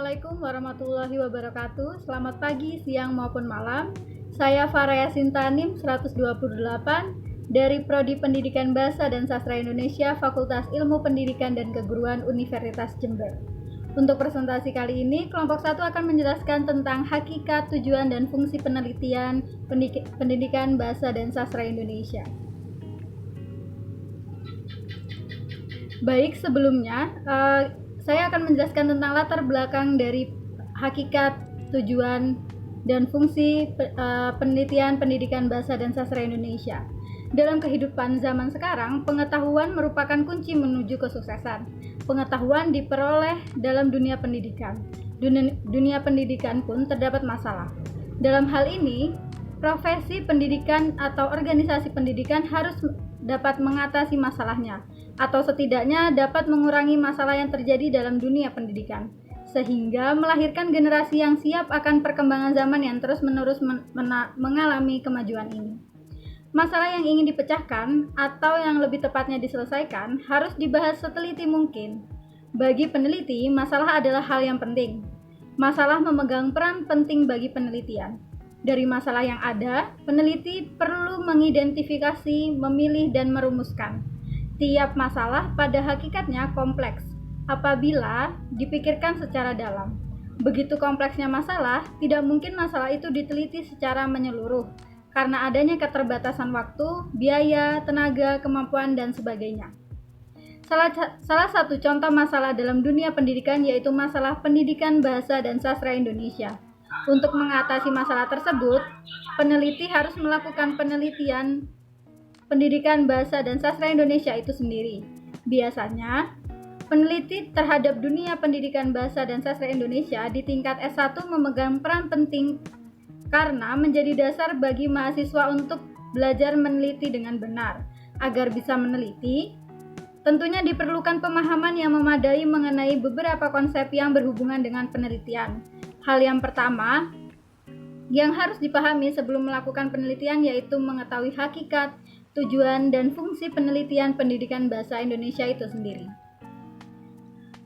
Assalamualaikum warahmatullahi wabarakatuh. Selamat pagi, siang maupun malam. Saya Faraya Sintanim 128 dari Prodi Pendidikan Bahasa dan Sastra Indonesia, Fakultas Ilmu Pendidikan dan Keguruan Universitas Jember. Untuk presentasi kali ini, kelompok 1 akan menjelaskan tentang hakikat, tujuan, dan fungsi penelitian pendidikan bahasa dan sastra Indonesia. Baik, sebelumnya saya akan menjelaskan tentang latar belakang dari hakikat, tujuan, dan fungsi penelitian pendidikan bahasa dan sastra Indonesia. Dalam kehidupan zaman sekarang, pengetahuan merupakan kunci menuju kesuksesan. Pengetahuan diperoleh dalam dunia pendidikan. Dunia pendidikan pun terdapat masalah. Dalam hal ini, profesi pendidikan atau organisasi pendidikan harus dapat mengatasi masalahnya, atau setidaknya dapat mengurangi masalah yang terjadi dalam dunia pendidikan, sehingga melahirkan generasi yang siap akan perkembangan zaman yang terus-menerus mengalami kemajuan ini. Masalah yang ingin dipecahkan, atau yang lebih tepatnya diselesaikan, harus dibahas seteliti mungkin. Bagi peneliti, masalah adalah hal yang penting. Masalah memegang peran penting bagi penelitian. Dari masalah yang ada, peneliti perlu mengidentifikasi, memilih, dan merumuskan. Tiap masalah pada hakikatnya kompleks apabila dipikirkan secara dalam. Begitu kompleksnya masalah, tidak mungkin masalah itu diteliti secara menyeluruh karena adanya keterbatasan waktu, biaya, tenaga, kemampuan, dan sebagainya. Salah satu contoh masalah dalam dunia pendidikan yaitu masalah pendidikan bahasa dan sastra Indonesia. Untuk mengatasi masalah tersebut, peneliti harus melakukan penelitian pendidikan bahasa dan sastra Indonesia itu sendiri. Biasanya, peneliti terhadap dunia pendidikan bahasa dan sastra Indonesia di tingkat S1 memegang peran penting karena menjadi dasar bagi mahasiswa untuk belajar meneliti dengan benar. Agar bisa meneliti, tentunya diperlukan pemahaman yang memadai mengenai beberapa konsep yang berhubungan dengan penelitian. Hal yang pertama yang harus dipahami sebelum melakukan penelitian yaitu mengetahui hakikat, tujuan, dan fungsi penelitian pendidikan bahasa Indonesia itu sendiri.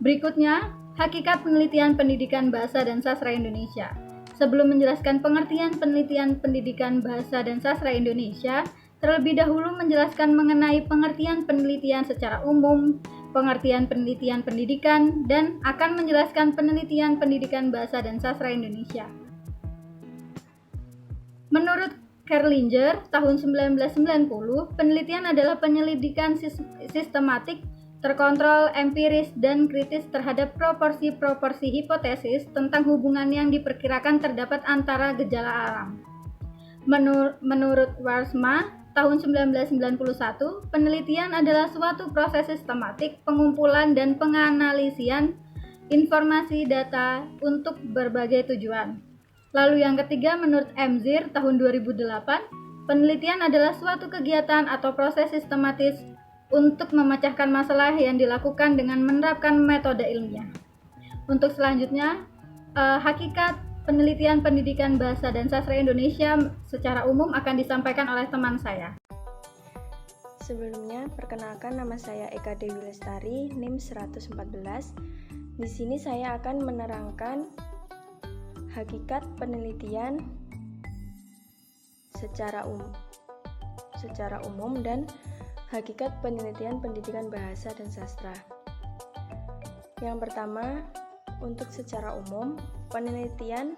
Berikutnya, hakikat penelitian pendidikan bahasa dan sastra Indonesia. Sebelum menjelaskan pengertian penelitian pendidikan bahasa dan sastra Indonesia, terlebih dahulu menjelaskan mengenai pengertian penelitian secara umum, pengertian penelitian pendidikan, dan akan menjelaskan penelitian pendidikan bahasa dan sastra Indonesia. Menurut Kerlinger, tahun 1990, penelitian adalah penyelidikan sistematik, terkontrol, empiris, dan kritis terhadap proporsi-proporsi hipotesis tentang hubungan yang diperkirakan terdapat antara gejala alam. Menurut Warsma, tahun 1991, penelitian adalah suatu proses sistematik pengumpulan dan penganalisian informasi data untuk berbagai tujuan. Lalu yang ketiga, menurut Emzir tahun 2008, penelitian adalah suatu kegiatan atau proses sistematis untuk memecahkan masalah yang dilakukan dengan menerapkan metode ilmiah. Untuk selanjutnya, hakikat penelitian pendidikan bahasa dan sastra Indonesia secara umum akan disampaikan oleh teman saya. Sebelumnya, perkenalkan nama saya Eka Dewi Lestari, NIM 114. Di sini saya akan menerangkan hakikat penelitian secara umum dan hakikat penelitian pendidikan bahasa dan sastra. Yang pertama, untuk secara umum, penelitian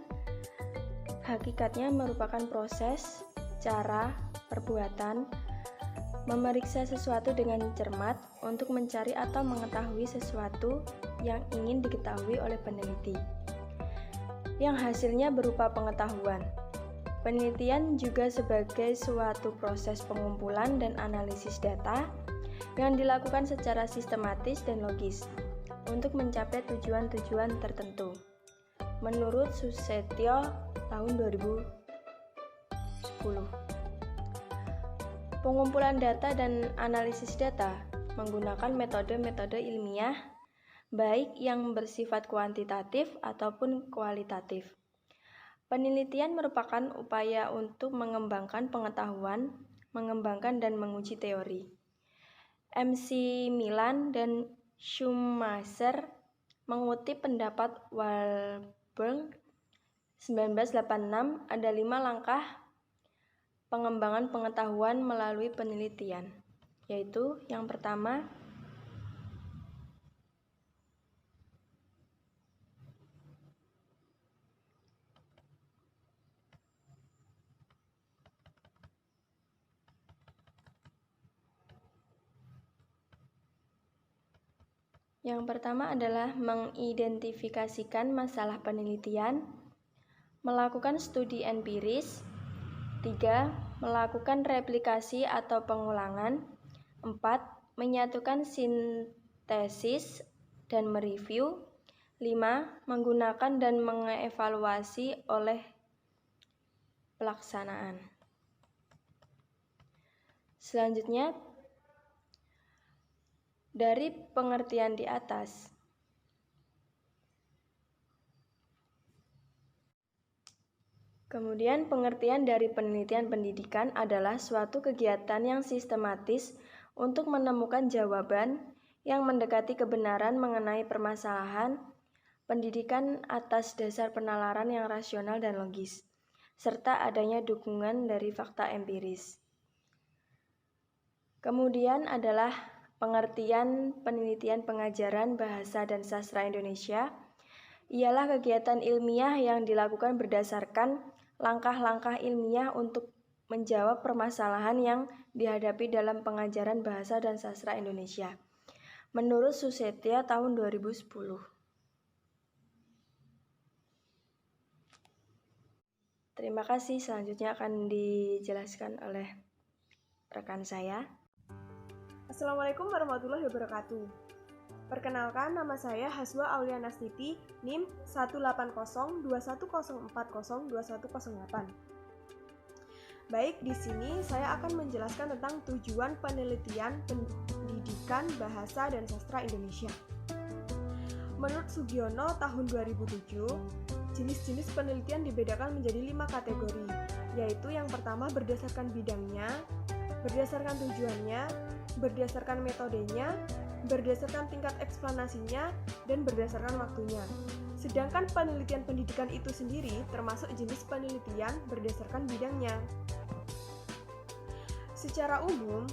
hakikatnya merupakan proses, cara, perbuatan, memeriksa sesuatu dengan cermat untuk mencari atau mengetahui sesuatu yang ingin diketahui oleh peneliti, yang hasilnya berupa pengetahuan. Penelitian juga sebagai suatu proses pengumpulan dan analisis data yang dilakukan secara sistematis dan logis untuk mencapai tujuan-tujuan tertentu. Menurut Susetio tahun 2010, pengumpulan data dan analisis data menggunakan metode-metode ilmiah, baik yang bersifat kuantitatif ataupun kualitatif. Penelitian merupakan upaya untuk mengembangkan pengetahuan, mengembangkan dan menguji teori. MC Milan dan Schumacher Mengutip pendapat Walberg 1986, ada 5 langkah pengembangan pengetahuan melalui penelitian, yaitu yang pertama, adalah mengidentifikasikan masalah penelitian, melakukan studi empiris, 3. Melakukan replikasi atau pengulangan, 4. Menyatukan sintesis dan mereview, 5. Menggunakan dan mengevaluasi oleh pelaksanaan. Selanjutnya, dari pengertian di atas, kemudian pengertian dari penelitian pendidikan adalah suatu kegiatan yang sistematis untuk menemukan jawaban yang mendekati kebenaran mengenai permasalahan pendidikan atas dasar penalaran yang rasional dan logis, serta adanya dukungan dari fakta empiris. Kemudian adalah pengertian penelitian pengajaran bahasa dan sastra Indonesia, ialah kegiatan ilmiah yang dilakukan berdasarkan langkah-langkah ilmiah untuk menjawab permasalahan yang dihadapi dalam pengajaran bahasa dan sastra Indonesia, menurut Susetya tahun 2010. Terima kasih, selanjutnya akan dijelaskan oleh rekan saya. Assalamualaikum warahmatullahi wabarakatuh. Perkenalkan, nama saya Haswa Aulianastiti, NIM 1802104021008. Baik, di sini saya akan menjelaskan tentang tujuan penelitian pendidikan bahasa dan sastra Indonesia. Menurut Sugiono tahun 2007, jenis-jenis penelitian dibedakan menjadi 5 kategori, yaitu yang pertama berdasarkan bidangnya, berdasarkan tujuannya, berdasarkan metodenya, berdasarkan tingkat eksplanasinya, dan berdasarkan waktunya. Sedangkan penelitian pendidikan itu sendiri termasuk jenis penelitian berdasarkan bidangnya. Secara umum,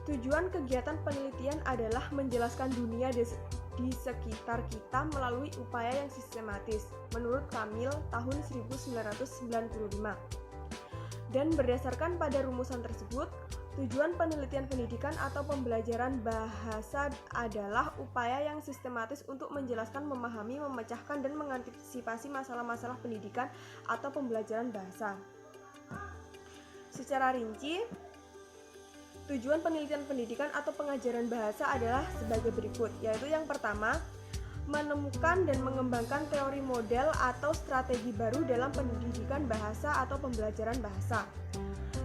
tujuan kegiatan penelitian adalah menjelaskan dunia di sekitar kita melalui upaya yang sistematis, menurut Kamil tahun 1995. Dan berdasarkan pada rumusan tersebut, tujuan penelitian pendidikan atau pembelajaran bahasa adalah upaya yang sistematis untuk menjelaskan, memahami, memecahkan, dan mengantisipasi masalah-masalah pendidikan atau pembelajaran bahasa. Secara rinci, tujuan penelitian pendidikan atau pengajaran bahasa adalah sebagai berikut, yaitu yang pertama, menemukan dan mengembangkan teori model atau strategi baru dalam pendidikan bahasa atau pembelajaran bahasa.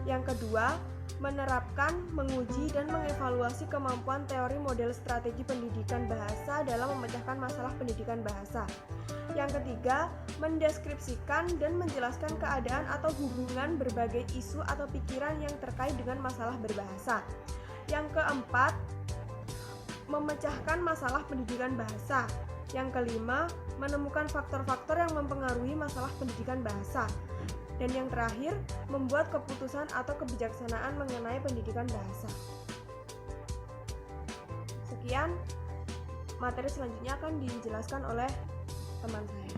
Yang kedua, menerapkan, menguji, dan mengevaluasi kemampuan teori model strategi pendidikan bahasa dalam memecahkan masalah pendidikan bahasa. Yang ketiga, mendeskripsikan dan menjelaskan keadaan atau hubungan berbagai isu atau pikiran yang terkait dengan masalah berbahasa. Yang keempat, memecahkan masalah pendidikan bahasa. Yang kelima, menemukan faktor-faktor yang mempengaruhi masalah pendidikan bahasa. Dan yang terakhir, membuat keputusan atau kebijaksanaan mengenai pendidikan bahasa. Sekian, materi selanjutnya akan dijelaskan oleh teman saya.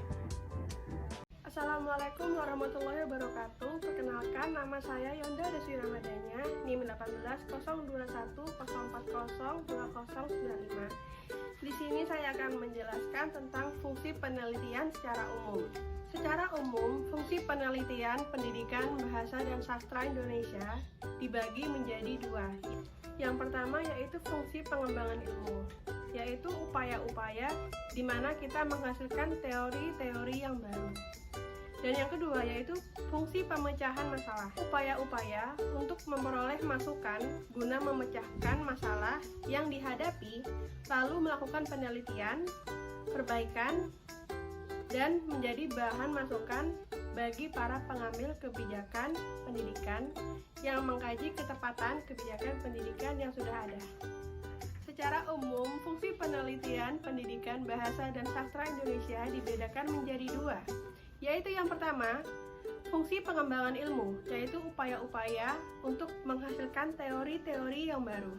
Assalamualaikum warahmatullahi wabarakatuh. Perkenalkan, nama saya Yonda Desi Ramadhanya, NIM 1802104020095. Di sini saya akan menjelaskan tentang fungsi penelitian secara umum. Secara umum, fungsi penelitian pendidikan bahasa dan sastra Indonesia dibagi menjadi 2. Yang pertama yaitu fungsi pengembangan ilmu, yaitu upaya-upaya di mana kita menghasilkan teori-teori yang baru. Dan yang kedua yaitu fungsi pemecahan masalah, upaya-upaya untuk memperoleh masukan guna memecahkan masalah yang dihadapi, lalu melakukan penelitian, perbaikan, dan menjadi bahan masukan bagi para pengambil kebijakan pendidikan yang mengkaji ketepatan kebijakan pendidikan yang sudah ada. Secara umum, fungsi penelitian, pendidikan, bahasa, dan sastra Indonesia dibedakan menjadi dua, yaitu yang pertama, fungsi pengembangan ilmu, yaitu upaya-upaya untuk menghasilkan teori-teori yang baru.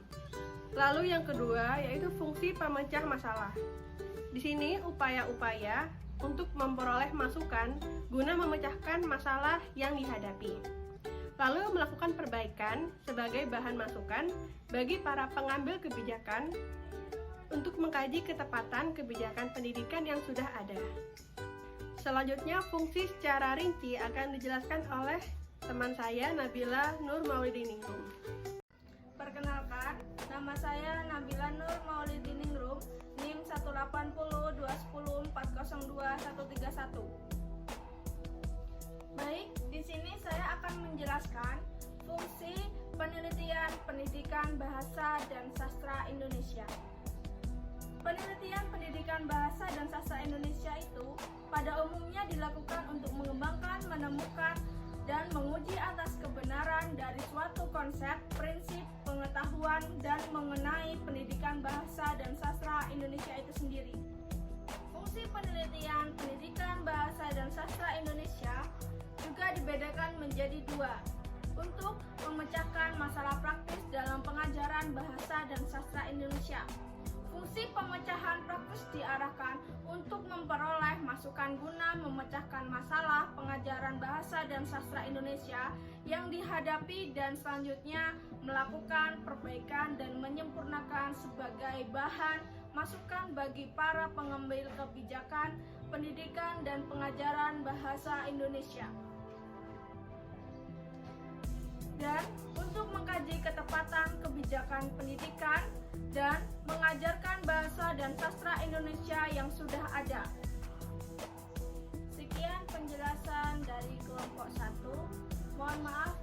Lalu yang kedua, yaitu fungsi pemecah masalah. Di sini, upaya-upaya untuk memperoleh masukan guna memecahkan masalah yang dihadapi. Lalu melakukan perbaikan sebagai bahan masukan bagi para pengambil kebijakan untuk mengkaji ketepatan kebijakan pendidikan yang sudah ada. Selanjutnya, fungsi secara rinci akan dijelaskan oleh teman saya, Nabila Nur Maulidiningrum. Perkenalkan, nama saya Nabila Nur Maulidiningrum, NIM 1802104021131. Baik, di sini saya akan menjelaskan fungsi penelitian, pendidikan, bahasa, dan sastra Indonesia. Penelitian pendidikan bahasa dan sastra Indonesia itu pada umumnya dilakukan untuk mengembangkan, menemukan, dan menguji atas kebenaran dari suatu konsep, prinsip, pengetahuan, dan mengenai pendidikan bahasa dan sastra Indonesia itu sendiri. Fungsi penelitian, pendidikan bahasa dan sastra Indonesia juga dibedakan menjadi dua, untuk memecahkan masalah praktis dalam pengajaran bahasa dan sastra Indonesia. Fungsi pemecahan praktis diarahkan untuk memperoleh masukan guna memecahkan masalah pengajaran bahasa dan sastra Indonesia yang dihadapi dan selanjutnya melakukan perbaikan dan menyempurnakan sebagai bahan masukan bagi para pengambil kebijakan pendidikan dan pengajaran bahasa Indonesia. Dan untuk mengkaji ketepatan kebijakan pendidikan dan mengajarkan bahasa dan sastra Indonesia yang sudah ada. Sekian penjelasan dari kelompok 1. Mohon maaf